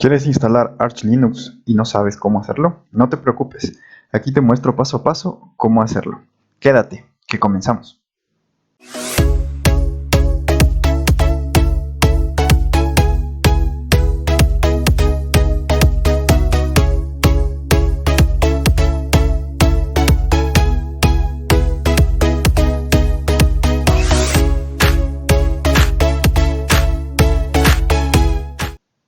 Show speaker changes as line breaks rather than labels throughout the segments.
¿Quieres instalar Arch Linux y no sabes cómo hacerlo? No te preocupes, aquí te muestro paso a paso cómo hacerlo. Quédate, que comenzamos.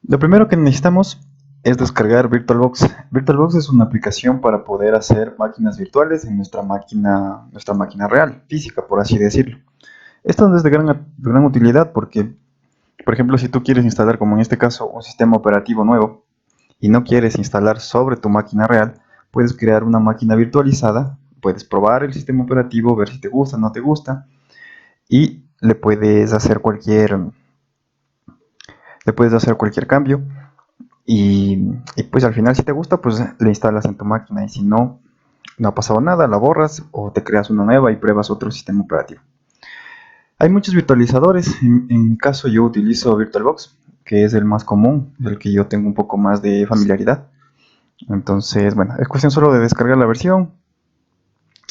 Lo primero que necesitamos es descargar VirtualBox. VirtualBox es una aplicación para poder hacer máquinas virtuales en nuestra máquina real, física, por así decirlo. Esto es de gran utilidad porque, por ejemplo, si tú quieres instalar, como en este caso, un sistema operativo nuevo y no quieres instalar sobre tu máquina real, puedes crear una máquina virtualizada, puedes probar el sistema operativo, ver si te gusta o no te gusta, y le puedes hacer cualquier cambio. Y pues al final, si te gusta, pues le instalas en tu máquina, y si no, no ha pasado nada, la borras o te creas una nueva y pruebas otro sistema operativo. Hay muchos virtualizadores. En mi caso yo utilizo VirtualBox, que es el más común, del que yo tengo un poco más de familiaridad. Entonces, bueno, es cuestión solo de descargar la versión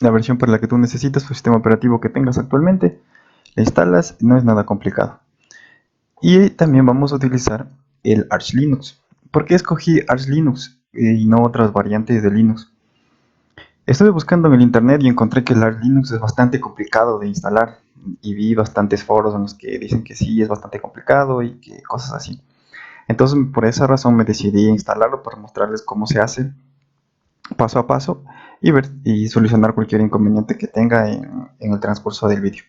para la que tú necesitas, tu sistema operativo que tengas actualmente, la instalas, no es nada complicado. Y también vamos a utilizar el Arch Linux. ¿Por qué escogí Arch Linux y no otras variantes de Linux? Estuve buscando en el internet y encontré que el Arch Linux es bastante complicado de instalar, y vi bastantes foros en los que dicen que sí, es bastante complicado y que cosas así. Entonces, por esa razón me decidí a instalarlo para mostrarles cómo se hace paso a paso y solucionar cualquier inconveniente que tenga en el transcurso del vídeo.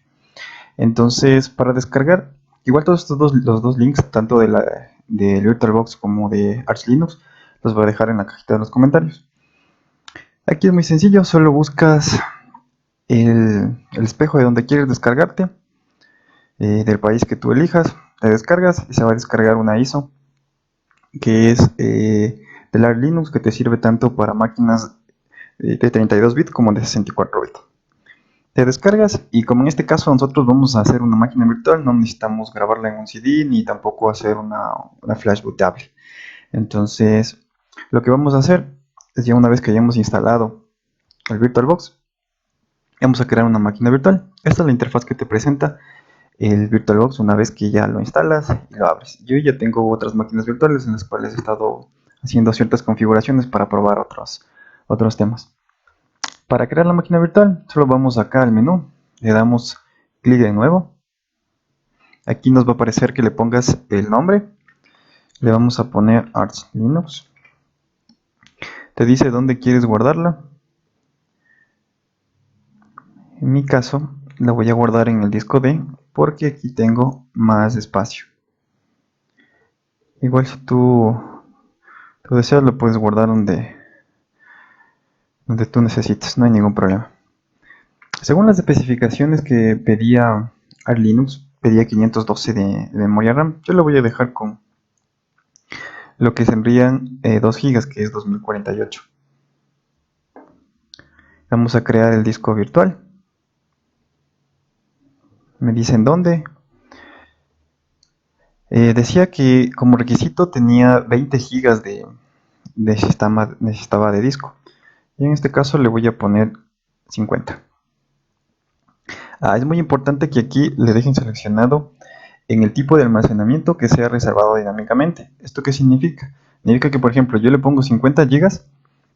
Entonces, para descargar, igual todos los dos links, tanto de VirtualBox como de Arch Linux, los voy a dejar en la cajita de los comentarios. Aquí es muy sencillo, solo buscas el espejo de donde quieres descargarte, del país que tú elijas, te descargas y se va a descargar una ISO que es del Arch Linux, que te sirve tanto para máquinas de 32 bits como de 64 bits. Te descargas y, como en este caso nosotros vamos a hacer una máquina virtual, no necesitamos grabarla en un CD ni tampoco hacer una flash bootable. Entonces, lo que vamos a hacer es, ya una vez que hayamos instalado el VirtualBox, vamos a crear una máquina virtual. Esta es la interfaz que te presenta el VirtualBox una vez que ya lo instalas y lo abres. Yo ya tengo otras máquinas virtuales en las cuales he estado haciendo ciertas configuraciones para probar otros temas. Para crear la máquina virtual, solo vamos acá al menú, le damos clic en nuevo. Aquí nos va a aparecer que le pongas el nombre. Le vamos a poner Arch Linux. Te dice dónde quieres guardarla. En mi caso, la voy a guardar en el disco D porque aquí tengo más espacio. Igual si tú deseas, lo puedes guardar donde tú necesites, no hay ningún problema. Según las especificaciones que pedía Arch Linux, pedía 512 de memoria RAM. Yo lo voy a dejar con lo que serían 2 GB, que es 2048. Vamos a crear el disco virtual. Me dicen dónde. Decía que como requisito tenía 20 GB necesitaba de disco. Y en este caso le voy a poner 50. Es muy importante que aquí le dejen seleccionado en el tipo de almacenamiento que sea reservado dinámicamente. ¿Esto qué significa? Significa que, por ejemplo, yo le pongo 50 GB,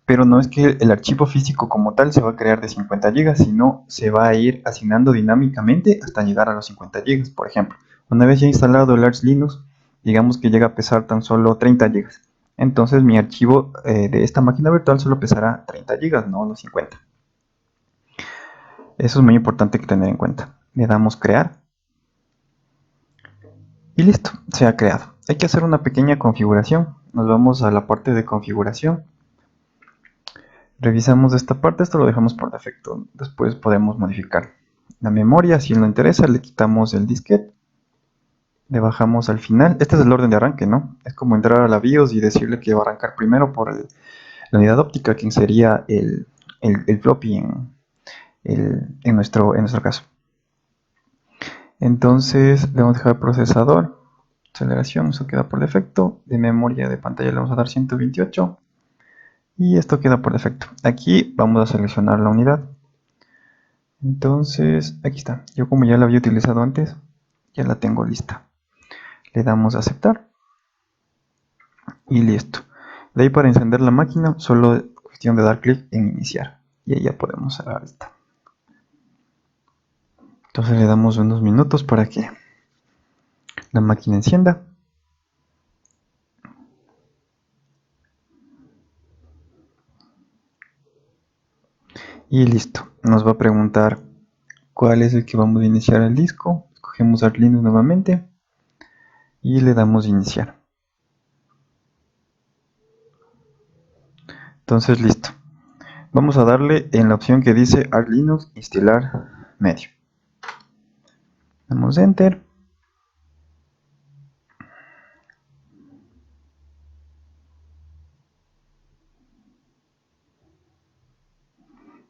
pero no es que el archivo físico como tal se va a crear de 50 GB, sino se va a ir asignando dinámicamente hasta llegar a los 50 GB. Por ejemplo, una vez ya instalado el Arch Linux, digamos que llega a pesar tan solo 30 GB. Entonces mi archivo de esta máquina virtual solo pesará 30 GB, no los 50. Eso es muy importante que tener en cuenta. Le damos crear. Y listo, se ha creado. Hay que hacer una pequeña configuración. Nos vamos a la parte de configuración. Revisamos esta parte, esto lo dejamos por defecto. Después podemos modificar la memoria, si nos interesa, le quitamos el disquete. Le bajamos al final. Este es el orden de arranque, ¿no? Es como entrar a la BIOS y decirle que va a arrancar primero por la unidad óptica, que sería el floppy en nuestro caso. Entonces le vamos a dejar el procesador. Aceleración, eso queda por defecto. De memoria de pantalla le vamos a dar 128. Y esto queda por defecto. Aquí vamos a seleccionar la unidad. Entonces, aquí está. Yo como ya la había utilizado antes, ya la tengo lista. Le damos a aceptar. Y listo. De ahí para encender la máquina, solo es cuestión de dar clic en iniciar. Y ahí ya podemos cerrar esta. Entonces le damos unos minutos para que la máquina encienda. Y listo. Nos va a preguntar cuál es el que vamos a iniciar el disco. Escogemos Arch Linux nuevamente. Y le damos iniciar. Entonces listo. Vamos a darle en la opción que dice Arch Linux instalar medio. Damos Enter.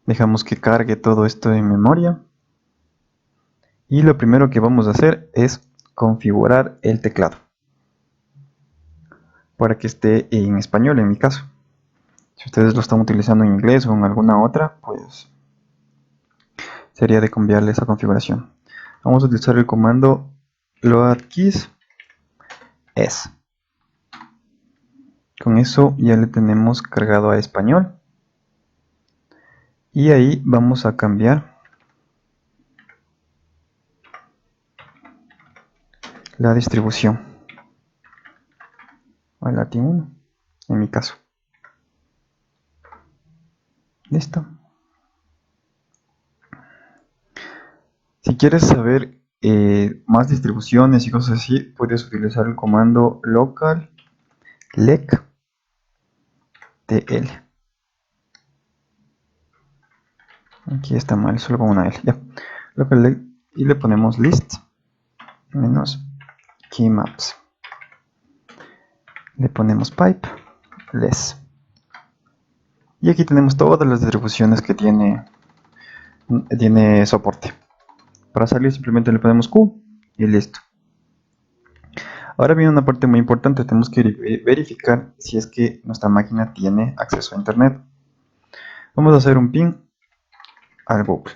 Dejamos que cargue todo esto en memoria. Y lo primero que vamos a hacer es configurar el teclado. Para que esté en español en mi caso. Si ustedes lo están utilizando en inglés o en alguna otra, pues sería de cambiarle esa configuración. Vamos a utilizar el comando loadkeys s. Con eso ya le tenemos cargado a español. Y ahí vamos a cambiar la distribución a Latin 1, en mi caso. Listo. Si quieres saber más distribuciones y cosas así, puedes utilizar el comando local lec tl. Aquí está mal, solo con una L. Ya. Local lec, y le ponemos list menos keymaps. Le ponemos pipe less. Y aquí tenemos todas las distribuciones que tiene soporte. Para salir simplemente le ponemos Q y listo. Ahora viene una parte muy importante, tenemos que verificar si es que nuestra máquina tiene acceso a internet. Vamos a hacer un ping al Google.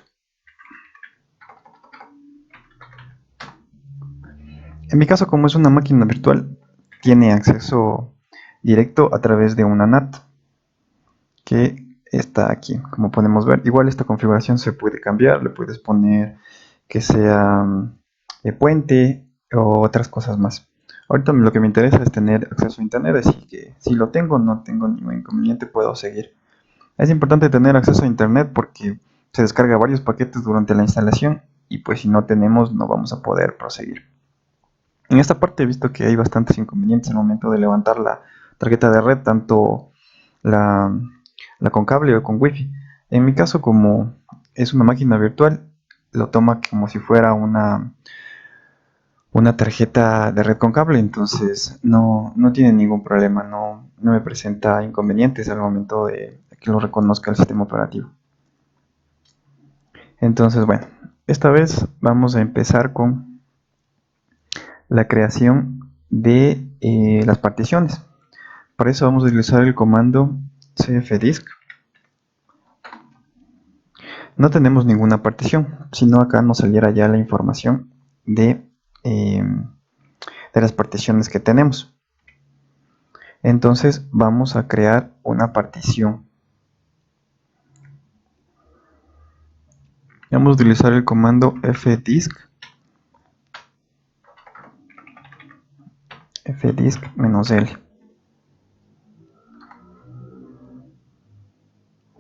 En mi caso, como es una máquina virtual, tiene acceso directo a través de una NAT que está aquí, como podemos ver. Igual esta configuración se puede cambiar, le puedes poner que sea puente o otras cosas más. Ahorita lo que me interesa es tener acceso a internet, así que si lo tengo, no tengo ningún inconveniente, puedo seguir. Es importante tener acceso a internet porque se descarga varios paquetes durante la instalación y pues si no tenemos no vamos a poder proseguir. En esta parte he visto que hay bastantes inconvenientes al momento de levantar la tarjeta de red, tanto la, la con cable o con wifi. En mi caso, como es una máquina virtual, lo toma como si fuera una tarjeta de red con cable, entonces no tiene ningún problema, no me presenta inconvenientes al momento de que lo reconozca el sistema operativo. Entonces, bueno, esta vez vamos a empezar con la creación de las particiones. Para eso vamos a utilizar el comando cfdisk. No tenemos ninguna partición, sino acá nos saliera ya la información de las particiones que tenemos. Entonces vamos a crear una partición. Vamos a utilizar el comando fdisk -l.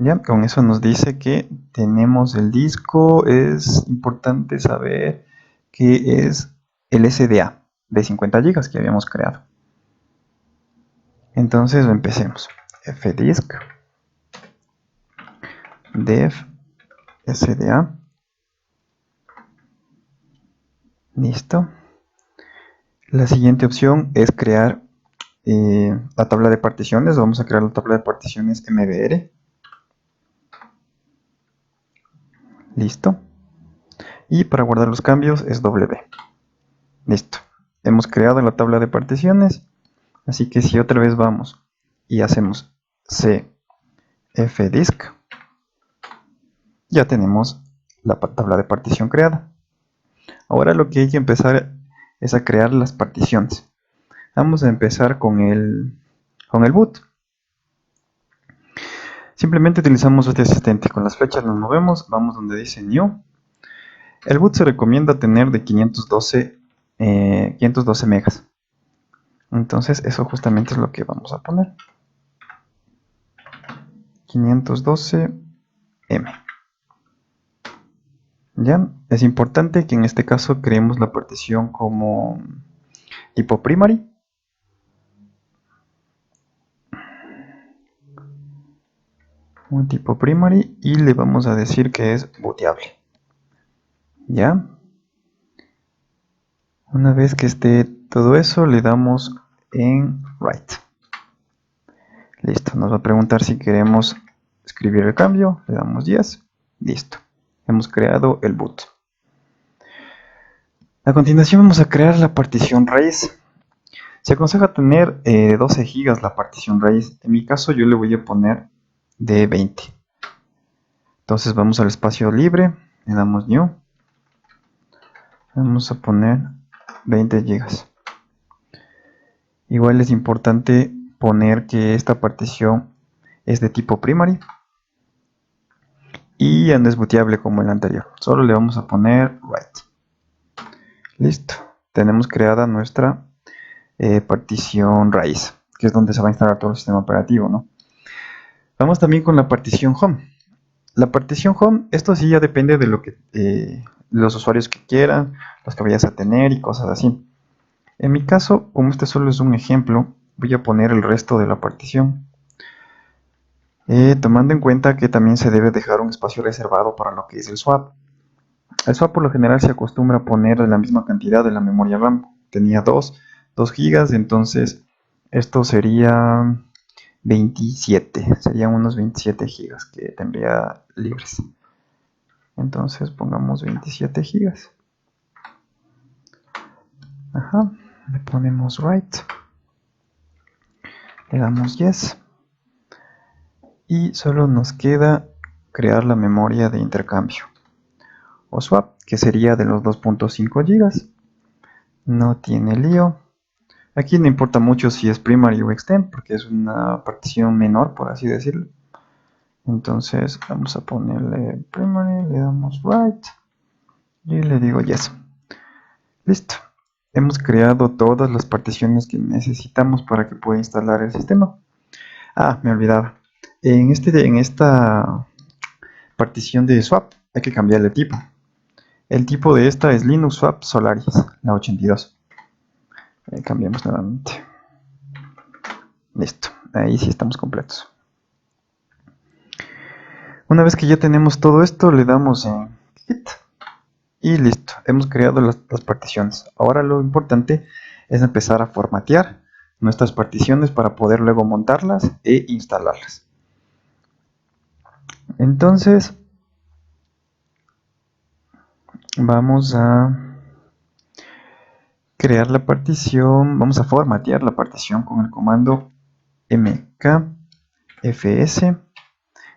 Ya, con eso nos dice que tenemos el disco. Es importante saber que es el SDA de 50 GB que habíamos creado. Entonces empecemos. Fdisk dev SDA. Listo. La siguiente opción es crear la tabla de particiones. Vamos a crear la tabla de particiones MBR. Listo. Y para guardar los cambios es W. Listo. hemos creado la tabla de particiones, así que si otra vez vamos y hacemos cfdisk, ya tenemos la tabla de partición creada. Ahora lo que hay que empezar es a crear las particiones. Vamos a empezar con el boot. Simplemente utilizamos este asistente. Con las flechas nos movemos, vamos donde dice New. El boot se recomienda tener de 512 megas. Entonces eso justamente es lo que vamos a poner. 512 M. Ya, es importante que en este caso creemos la partición como tipo primary. Un tipo primary y le vamos a decir que es booteable. Ya. Una vez que esté todo eso, le damos en write. Listo, nos va a preguntar si queremos escribir el cambio, le damos yes. Listo, hemos creado el boot. A continuación vamos a crear la partición raíz. Se aconseja tener 12 GB la partición raíz. En mi caso yo le voy a poner de 20. Entonces vamos al espacio libre, le damos new. Vamos a poner 20 GB. Igual es importante poner que esta partición es de tipo primary y ya no es booteable como el anterior. Solo le vamos a poner write. Listo, tenemos creada nuestra partición raíz, que es donde se va a instalar todo el sistema operativo, ¿no? Vamos también con la partición home. La partición home, esto sí ya depende de lo que los usuarios que quieran, los que vayas a tener y cosas así. En mi caso, como este solo es un ejemplo, voy a poner el resto de la partición. Tomando en cuenta que también se debe dejar un espacio reservado para lo que es el swap. El swap por lo general se acostumbra a poner la misma cantidad de la memoria RAM. Tenía 2 GB, entonces esto sería 27. Serían unos 27 GB que tendría libres. Entonces pongamos 27 GB. Ajá, le ponemos write. Le damos yes. Y solo nos queda crear la memoria de intercambio. O swap, que sería de los 2.5 GB. No tiene lío. Aquí no importa mucho si es primary o extend, porque es una partición menor, por así decirlo. Entonces vamos a ponerle primary, le damos write y le digo yes. Listo. Hemos creado todas las particiones que necesitamos para que pueda instalar el sistema. Ah, me olvidaba. En esta partición de swap hay que cambiarle tipo. El tipo de esta es Linux Swap Solaris, la 82. Cambiamos nuevamente. Listo, ahí sí estamos completos. Una vez que ya tenemos todo esto, le damos en Git y listo, hemos creado las particiones. Ahora lo importante es empezar a formatear nuestras particiones para poder luego montarlas e instalarlas. Entonces, vamos a crear la partición, vamos a formatear la partición con el comando mkfs.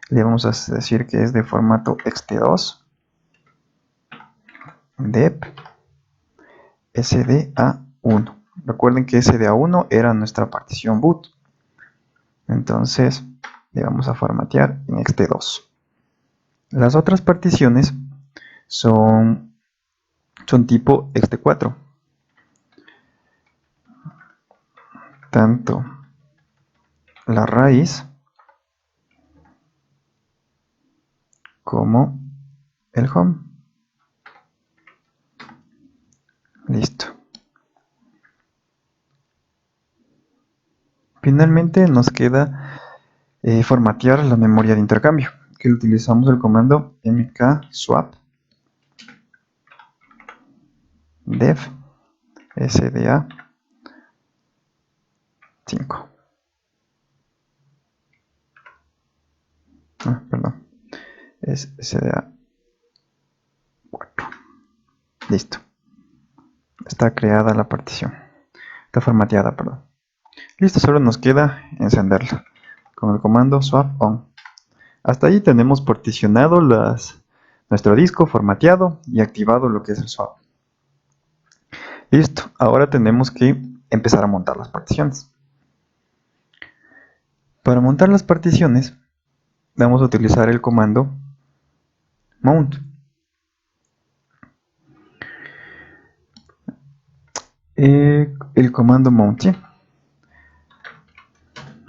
Le vamos a decir que es de formato ext2 dep sda1. Recuerden que sda1 era nuestra partición boot. Entonces le vamos a formatear en ext2. Las otras particiones son tipo ext4. Tanto la raíz como el home. Listo. Finalmente nos queda formatear la memoria de intercambio, que utilizamos el comando mkswap dev sda 5. Perdón, es sda 4. Listo. Está creada la partición. Está formateada, perdón. Listo, solo nos queda encenderla con el comando swap on. Hasta ahí tenemos particionado nuestro disco, formateado y activado lo que es el swap. Listo, ahora tenemos que empezar a montar las particiones. Para montar las particiones vamos a utilizar el comando mount. El comando mount, ¿sí?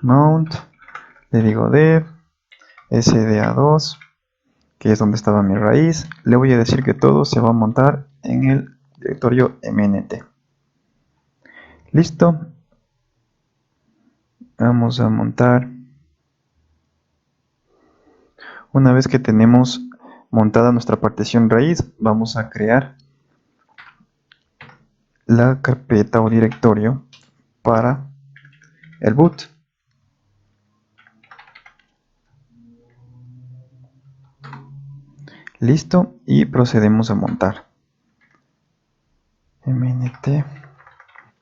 Mount, le digo dev sda2, que es donde estaba mi raíz. Le voy a decir que todo se va a montar en el directorio mnt. Listo, vamos a montar. Una vez que tenemos montada nuestra partición raíz, vamos a crear la carpeta o directorio para el boot. Listo, y procedemos a montar mnt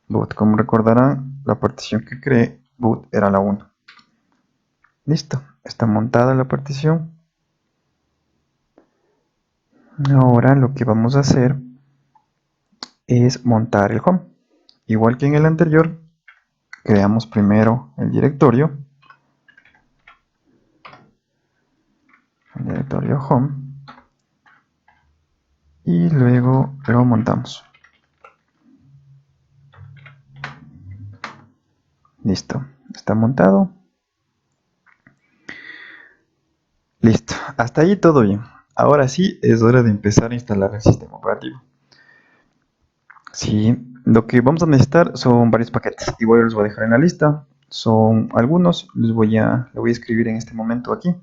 boot. Como recordarán, la partición que creé boot era la 1. Listo, está montada la partición. Ahora lo que vamos a hacer es montar el home. Igual que en el anterior, creamos primero el directorio home, y luego lo montamos. Listo, está montado. Listo, hasta ahí todo bien. Ahora sí es hora de empezar a instalar el sistema operativo. Sí, lo que vamos a necesitar son varios paquetes. Igual los voy a dejar en la lista. Son algunos, le voy a escribir en este momento aquí.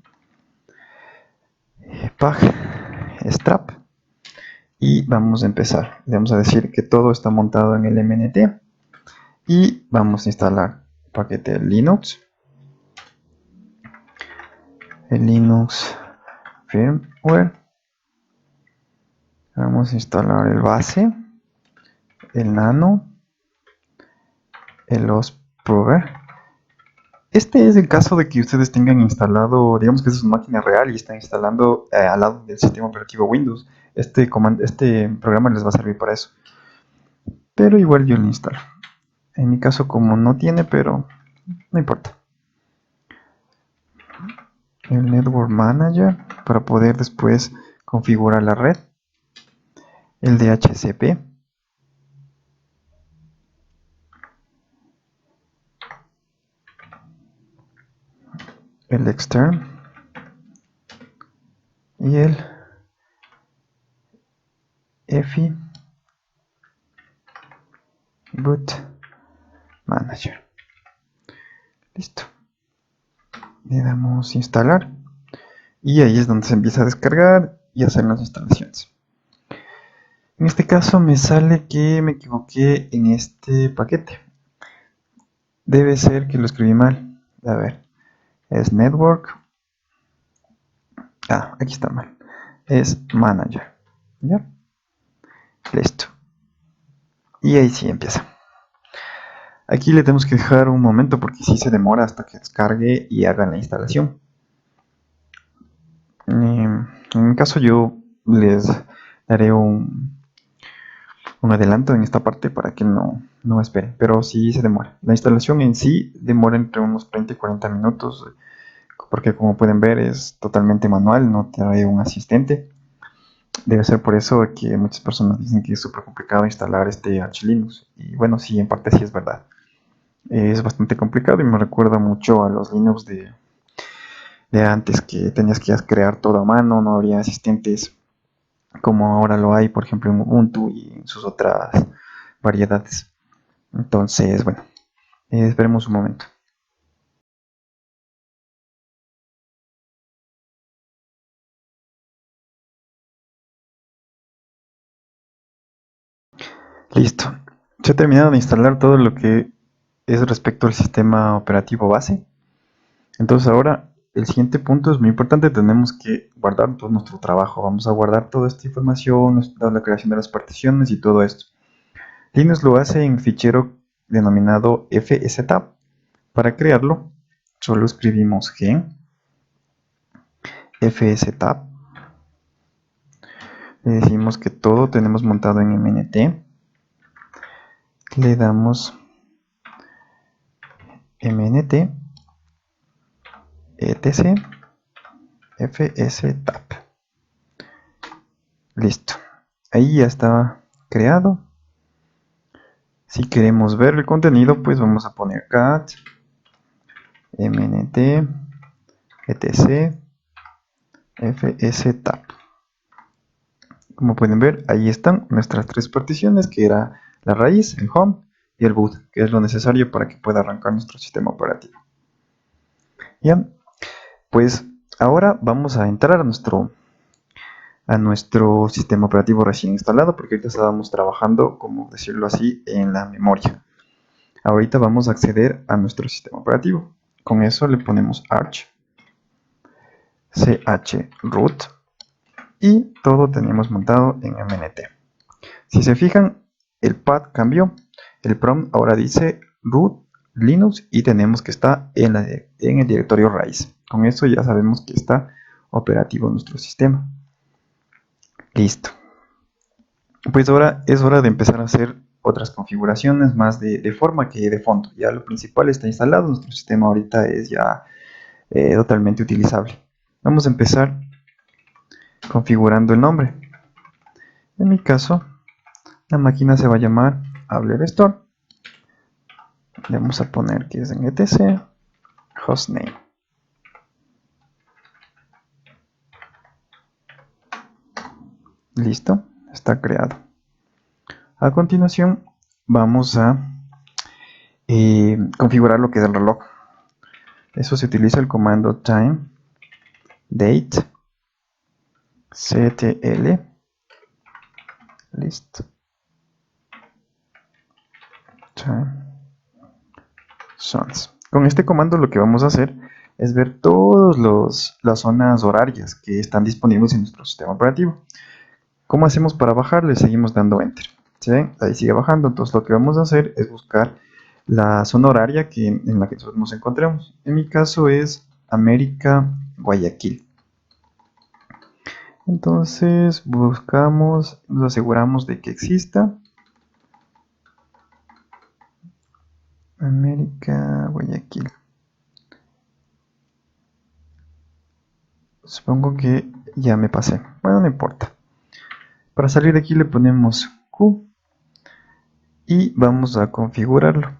Pag strap. Y vamos a empezar. Le vamos a decir que todo está montado en el MNT. Y vamos a instalar el paquete Linux. El Linux firmware. Vamos a instalar el base, el nano, el OSProver. Este es el caso de que ustedes tengan instalado, digamos que es una máquina real y están instalando al lado del sistema operativo Windows. Este programa les va a servir para eso. Pero igual yo lo instalo. En mi caso, como no tiene, pero no importa. El Network Manager para poder después configurar la red. El DHCP. El extern. Y el EFI Boot Manager. Listo. Le damos instalar. Y ahí es donde se empieza a descargar y hacer las instalaciones. En este caso me sale que me equivoqué en este paquete. Debe ser que lo escribí mal. A ver, es network. Aquí está mal. Es manager. ¿Ya? Listo. Y ahí sí empieza. Aquí le tenemos que dejar un momento porque sí se demora hasta que descargue y haga la instalación. En mi caso yo les daré un adelanto en esta parte para que no esperen, pero sí se demora. La instalación en sí demora entre unos 30 y 40 minutos, porque como pueden ver es totalmente manual, no trae un asistente. Debe ser por eso que muchas personas dicen que es súper complicado instalar este Arch Linux. Y bueno, sí, en parte sí es verdad. Es bastante complicado y me recuerda mucho a los Linux de antes, que tenías que crear todo a mano, no habría asistentes como ahora lo hay, por ejemplo, en Ubuntu y en sus otras variedades. Entonces, bueno, esperemos un momento. Listo. Se ha terminado de instalar todo lo que es respecto al sistema operativo base. Entonces ahora el siguiente punto es muy importante. Tenemos que guardar todo nuestro trabajo. Vamos a guardar toda esta información, la creación de las particiones y todo esto. Linux lo hace en fichero denominado fstab. Para crearlo, solo escribimos gen fstab. Le decimos que todo tenemos montado en mnt. Le damos mnt etc fstab. Listo. Ahí ya está creado. Si queremos ver el contenido, pues vamos a poner cat mnt etc fstab. Como pueden ver, ahí están nuestras tres particiones, que era la raíz, el home y el boot, que es lo necesario para que pueda arrancar nuestro sistema operativo. Bien, pues ahora vamos a entrar a nuestro sistema operativo recién instalado, porque ahorita estábamos trabajando, como decirlo así, en la memoria. Ahorita vamos a acceder a nuestro sistema operativo. Con eso le ponemos arch chroot y todo tenemos montado en mnt. Si se fijan, el path cambió. El prompt ahora dice root linux y tenemos que estar en el directorio raíz. Con eso ya sabemos que está operativo nuestro sistema. Listo. Pues ahora es hora de empezar a hacer otras configuraciones más de forma que de fondo. Ya lo principal está instalado, nuestro sistema ahorita es ya totalmente utilizable. Vamos a empezar configurando el nombre. En mi caso, la máquina se va a llamar Abler Store. Le vamos a poner que es en etc hostname. Listo, está creado. A continuación vamos a configurar lo que es el reloj. Eso se utiliza el comando time date ctl. Listo. Time zones. Con este comando lo que vamos a hacer es ver todas las zonas horarias que están disponibles en nuestro sistema operativo. ¿Cómo hacemos para bajar? Le seguimos dando enter. ¿Sí ven? Ahí sigue bajando. Entonces lo que vamos a hacer es buscar la zona horaria en la que nosotros nos encontremos. En mi caso es América Guayaquil. Entonces buscamos, nos aseguramos de que exista América Guayaquil. Supongo que ya me pasé. Bueno, no importa. Para salir de aquí le ponemos Q y vamos a configurarlo.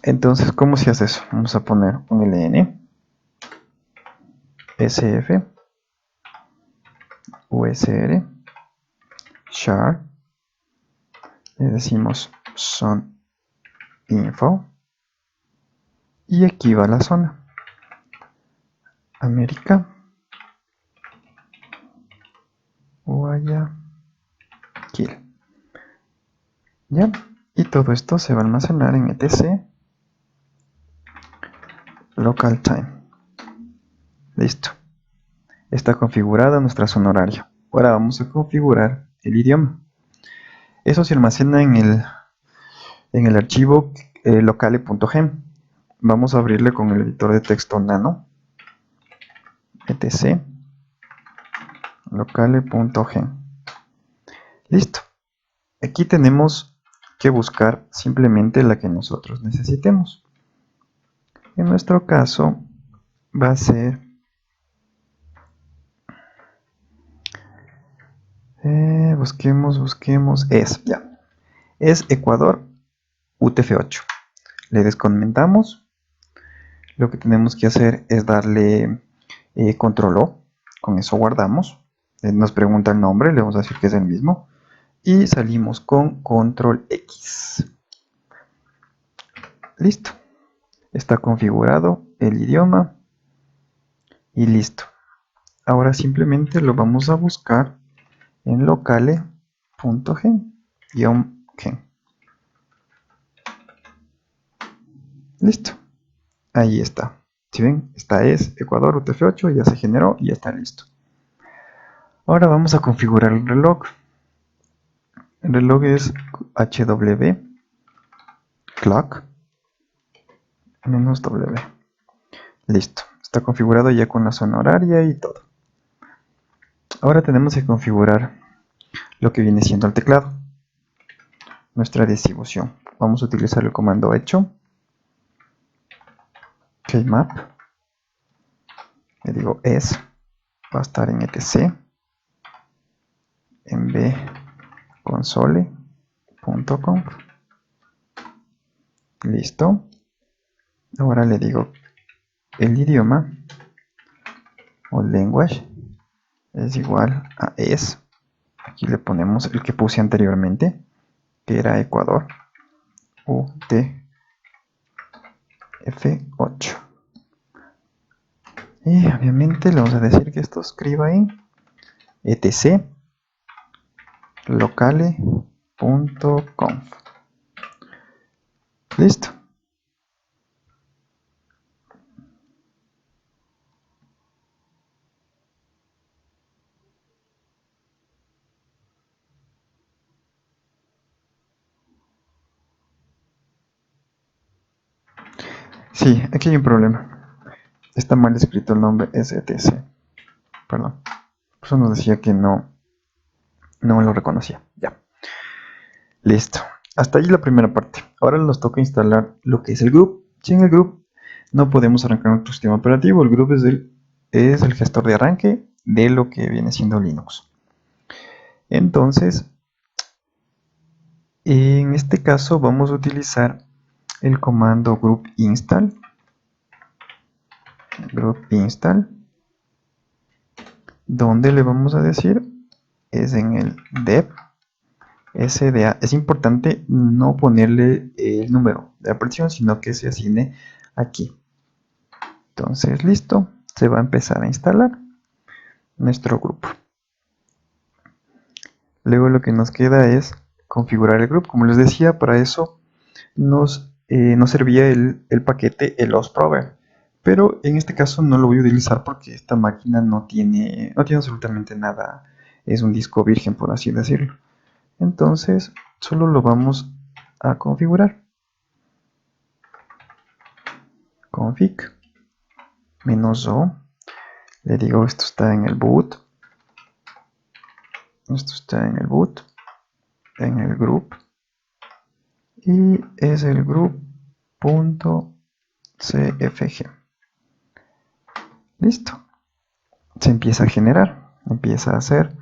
Entonces, ¿cómo se hace eso? Vamos a poner un ln sf usr char, le decimos son info y aquí va la zona América Guayaquil. Ya, y todo esto se va a almacenar en etc local time. Listo, está configurada nuestra zona horaria. Ahora vamos a configurar el idioma. Eso se almacena en el archivo locale.gem. Vamos a abrirle con el editor de texto nano etc locale.gem. Listo. Aquí tenemos que buscar simplemente la que nosotros necesitemos. En nuestro caso va a ser busquemos es Ecuador UTF-8. Le descomentamos. Lo que tenemos que hacer es darle control O. Con eso guardamos. Nos pregunta el nombre, le vamos a decir que es el mismo. Y salimos con control X. Listo. Está configurado el idioma. Y listo. Ahora simplemente lo vamos a buscar en locale.gen. Listo. Ahí está. Si ven, esta es Ecuador UTF-8, ya se generó y ya está listo. Ahora vamos a configurar el reloj. El reloj es HW clock -W. Listo, está configurado ya con la zona horaria y todo. Ahora tenemos que configurar lo que viene siendo el teclado, nuestra distribución. Vamos a utilizar el comando hecho kmap, le digo es, va a estar en etc en bconsole.conf. Listo. Ahora le digo el idioma o language es igual a es. Aquí le ponemos el que puse anteriormente, que era Ecuador, UTF-8. Y obviamente le vamos a decir que esto escriba en etc locale.conf. Listo. Sí, aquí hay un problema. Está mal escrito el nombre STC. Perdón. Por eso nos decía que no lo reconocía. Ya. Listo. Hasta ahí la primera parte. Ahora nos toca instalar lo que es el group. Sin el group no podemos arrancar nuestro sistema operativo. El group es el gestor de arranque de lo que viene siendo Linux. Entonces, en este caso vamos a utilizar el comando group install, donde le vamos a decir es en el dev SDA. Es importante no ponerle el número de la partición, sino que se asigne aquí. Entonces, listo, se va a empezar a instalar nuestro grupo. Luego lo que nos queda es configurar el grupo. Como les decía, para eso nos servía el paquete el OSProver, pero en este caso no lo voy a utilizar porque esta máquina no tiene absolutamente nada, es un disco virgen, por así decirlo. Entonces solo lo vamos a configurar. Config -o, le digo esto está en el boot, en el group, y es el group.cfg. Listo. Se empieza a generar, empieza a hacer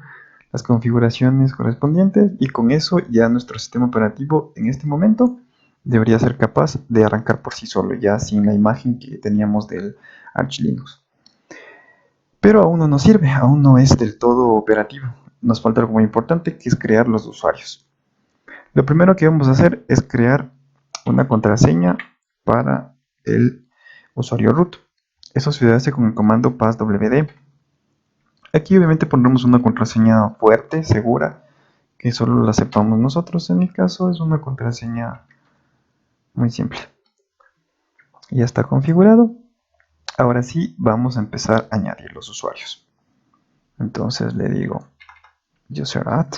las configuraciones correspondientes y con eso ya nuestro sistema operativo en este momento debería ser capaz de arrancar por sí solo, ya sin la imagen que teníamos del Arch Linux. Pero aún no nos sirve, aún no es del todo operativo. Nos falta algo muy importante, que es crear los usuarios. Lo primero que vamos a hacer es crear una contraseña para el usuario root. Eso se hace con el comando passwd. Aquí obviamente pondremos una contraseña fuerte, segura, que solo la sepamos nosotros. En mi caso es una contraseña muy simple. Ya está configurado. Ahora sí vamos a empezar a añadir los usuarios. Entonces le digo user_add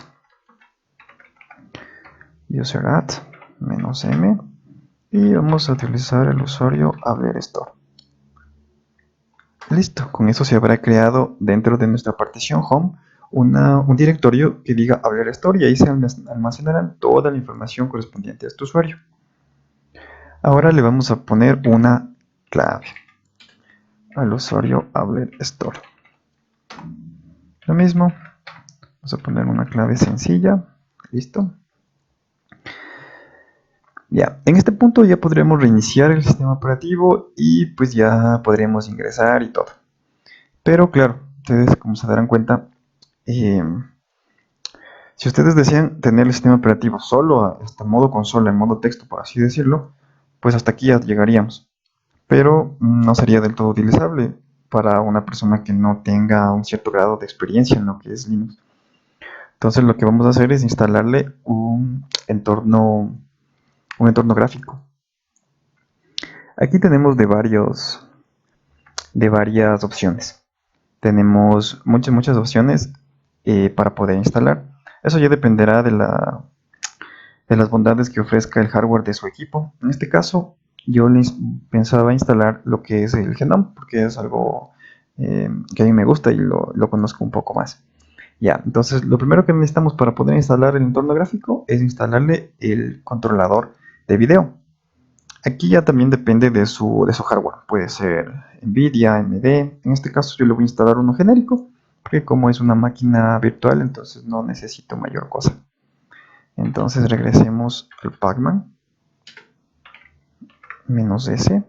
-m y vamos a utilizar el usuario AblerStore. Listo, con eso se habrá creado dentro de nuestra partición home un directorio que diga AblerStore y ahí se almacenarán toda la información correspondiente a este usuario. Ahora le vamos a poner una clave al usuario AblerStore. Lo mismo, vamos a poner una clave sencilla. Listo. Ya, en este punto ya podremos reiniciar el sistema operativo y pues ya podremos ingresar y todo. Pero claro, ustedes como se darán cuenta, si ustedes desean tener el sistema operativo solo hasta modo consola, en modo texto, por así decirlo, pues hasta aquí ya llegaríamos. Pero no sería del todo utilizable para una persona que no tenga un cierto grado de experiencia en lo que es Linux. Entonces lo que vamos a hacer es instalarle un entorno gráfico. Aquí tenemos de varias opciones. Tenemos muchas opciones para poder instalar. Eso ya dependerá de las bondades que ofrezca el hardware de su equipo. En este caso, yo les pensaba instalar lo que es el Genome, porque es algo que a mí me gusta y lo conozco un poco más. Ya, entonces lo primero que necesitamos para poder instalar el entorno gráfico es instalarle el controlador de video. Aquí ya también depende de su hardware. Puede ser Nvidia, AMD. En este caso yo le voy a instalar uno genérico, porque como es una máquina virtual, entonces no necesito mayor cosa. Entonces regresemos al Pacman. -S.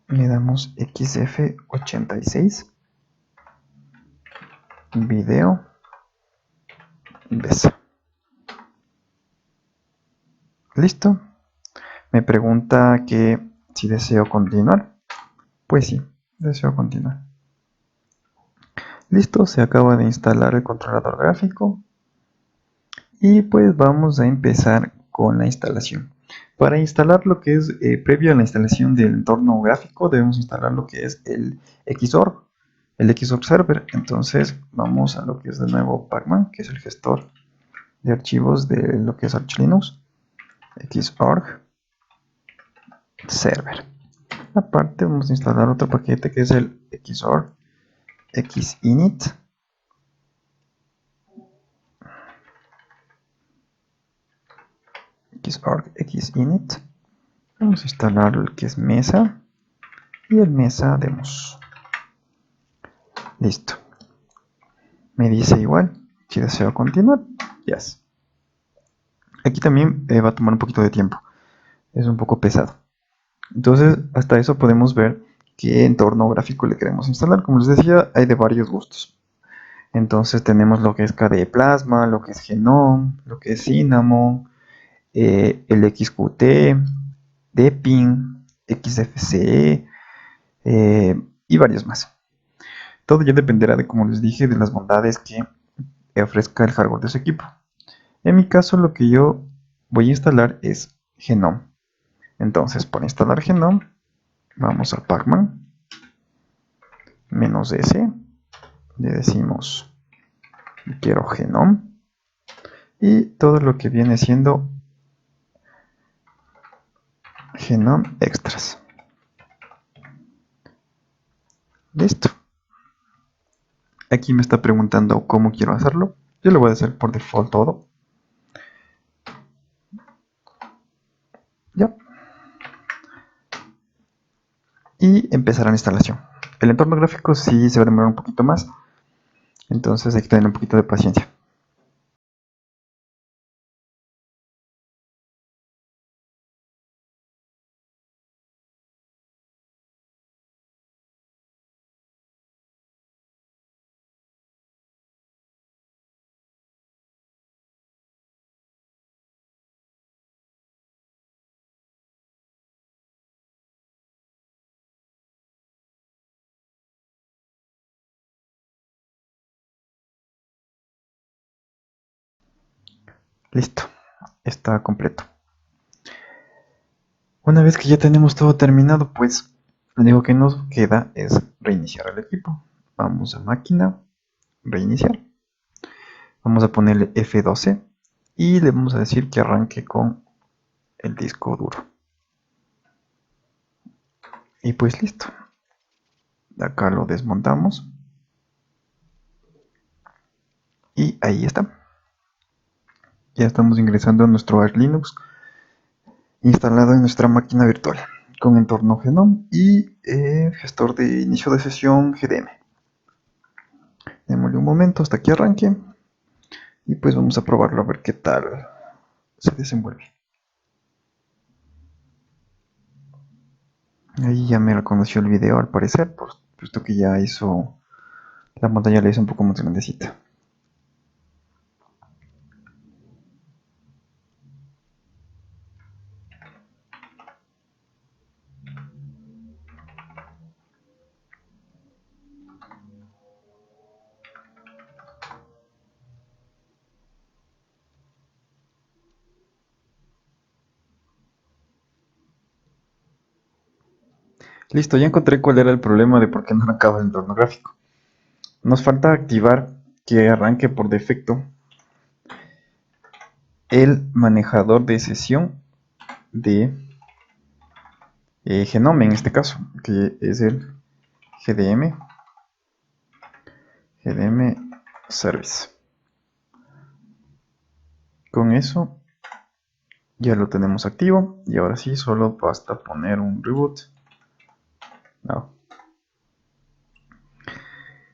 Le damos XF86. Video. Besa. Listo. Me pregunta que si deseo continuar. Pues sí, deseo continuar. Listo, se acaba de instalar el controlador gráfico. Y pues vamos a empezar con la instalación. Para instalar lo que es previo a la instalación del entorno gráfico, debemos instalar lo que es el Xorg, el Xorg Server. Entonces vamos a lo que es de nuevo Pacman, que es el gestor de archivos de lo que es Arch Linux, Xorg Server. Aparte vamos a instalar otro paquete que es el Xorg Xinit. Xorg Xinit. Vamos a instalar el que es Mesa y el Mesa Demos. Listo. Me dice igual si deseo continuar. Yes. Aquí también va a tomar un poquito de tiempo. Es un poco pesado. Entonces, hasta eso podemos ver qué entorno gráfico le queremos instalar. Como les decía, hay de varios gustos. Entonces tenemos lo que es KDE Plasma, lo que es Genome, lo que es Cinnamon, el XQT, Deepin, XFCE y varios más. Todo ya dependerá de, como les dije, de las bondades que ofrezca el hardware de su equipo. En mi caso, lo que yo voy a instalar es Genome. Entonces, para instalar Genome, vamos a Pacman, -S, le decimos quiero Genome y todo lo que viene siendo Genome Extras. Listo. Aquí me está preguntando cómo quiero hacerlo. Yo lo voy a hacer por default todo. Ya. Y empezará la instalación. El entorno gráfico sí se va a demorar un poquito más. Entonces hay que tener un poquito de paciencia. Listo. Está completo. Una vez que ya tenemos todo terminado, pues lo único que nos queda es reiniciar el equipo. Vamos a máquina, reiniciar. Vamos a ponerle F12 y le vamos a decir que arranque con el disco duro. Y pues listo. De acá lo desmontamos. Y ahí está. Ya estamos ingresando a nuestro Arch Linux instalado en nuestra máquina virtual con entorno Genome y gestor de inicio de sesión GDM. Démosle un momento hasta que arranque y pues vamos a probarlo a ver qué tal se desenvuelve. Ahí ya me reconoció el video al parecer, puesto que ya hizo la pantalla, la hizo un poco más grandecita. Listo, ya encontré cuál era el problema de por qué no arrancaba el entorno gráfico. Nos falta activar que arranque por defecto el manejador de sesión de Genome en este caso, que es el GDM Service. Con eso ya lo tenemos activo y ahora sí solo basta poner un reboot. No.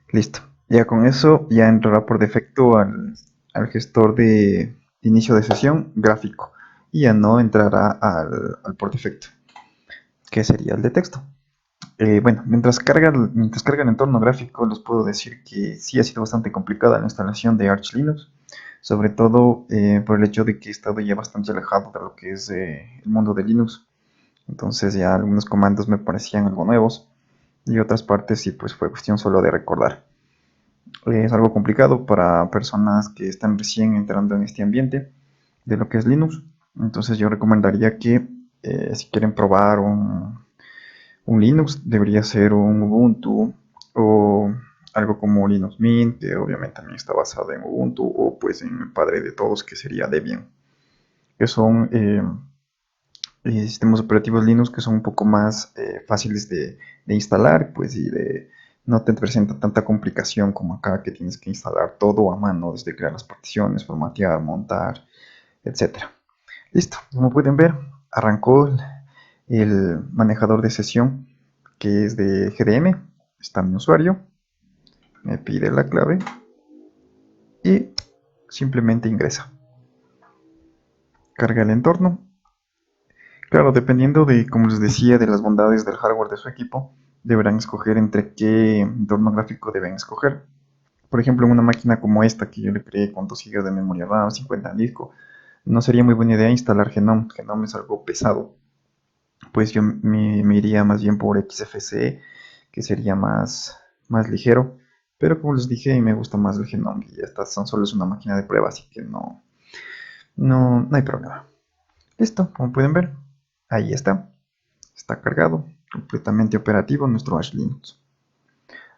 Listo. Ya con eso ya entrará por defecto al gestor de inicio de sesión gráfico y ya no entrará al por defecto, que sería el de texto. Bueno, mientras carga el entorno gráfico, les puedo decir que sí ha sido bastante complicada la instalación de Arch Linux, sobre todo por el hecho de que he estado ya bastante alejado de lo que es el mundo de Linux. Entonces ya algunos comandos me parecían algo nuevos y otras partes sí pues fue cuestión solo de recordar. Es algo complicado para personas que están recién entrando en este ambiente de lo que es Linux. Entonces yo recomendaría que si quieren probar un Linux, debería ser un Ubuntu o algo como Linux Mint, que obviamente también está basado en Ubuntu, o pues en el padre de todos, que sería Debian, que son sistemas operativos Linux que son un poco más fáciles de instalar, pues y no te presenta tanta complicación como acá, que tienes que instalar todo a mano, desde crear las particiones, formatear, montar, etcétera. Listo, como pueden ver, arrancó el manejador de sesión, que es de GDM. Está mi usuario, me pide la clave y simplemente ingresa. Carga el entorno. Claro, dependiendo de, como les decía, de las bondades del hardware de su equipo, deberán escoger entre qué entorno gráfico deben escoger. Por ejemplo, en una máquina como esta que yo le creé con 2 GB de memoria RAM, 50 en disco, no sería muy buena idea instalar Genome. Genome es algo pesado. Pues yo me iría más bien por XFCE, que sería más ligero. Pero como les dije, me gusta más el Genome y esta solo es una máquina de prueba, así que no hay problema. Listo, como pueden ver, ahí está. Está cargado, completamente operativo nuestro Arch Linux.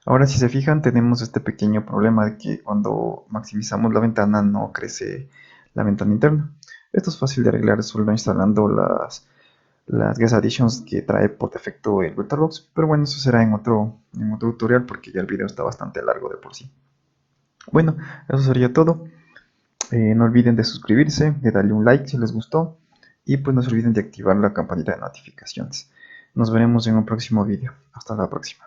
Ahora si se fijan tenemos este pequeño problema de que cuando maximizamos la ventana no crece la ventana interna. Esto es fácil de arreglar solo instalando las guest additions que trae por defecto el VirtualBox, pero bueno, eso será en otro tutorial porque ya el video está bastante largo de por sí. Bueno, eso sería todo. No olviden de suscribirse, de darle un like si les gustó y pues no se olviden de activar la campanita de notificaciones. Nos veremos en un próximo video. Hasta la próxima.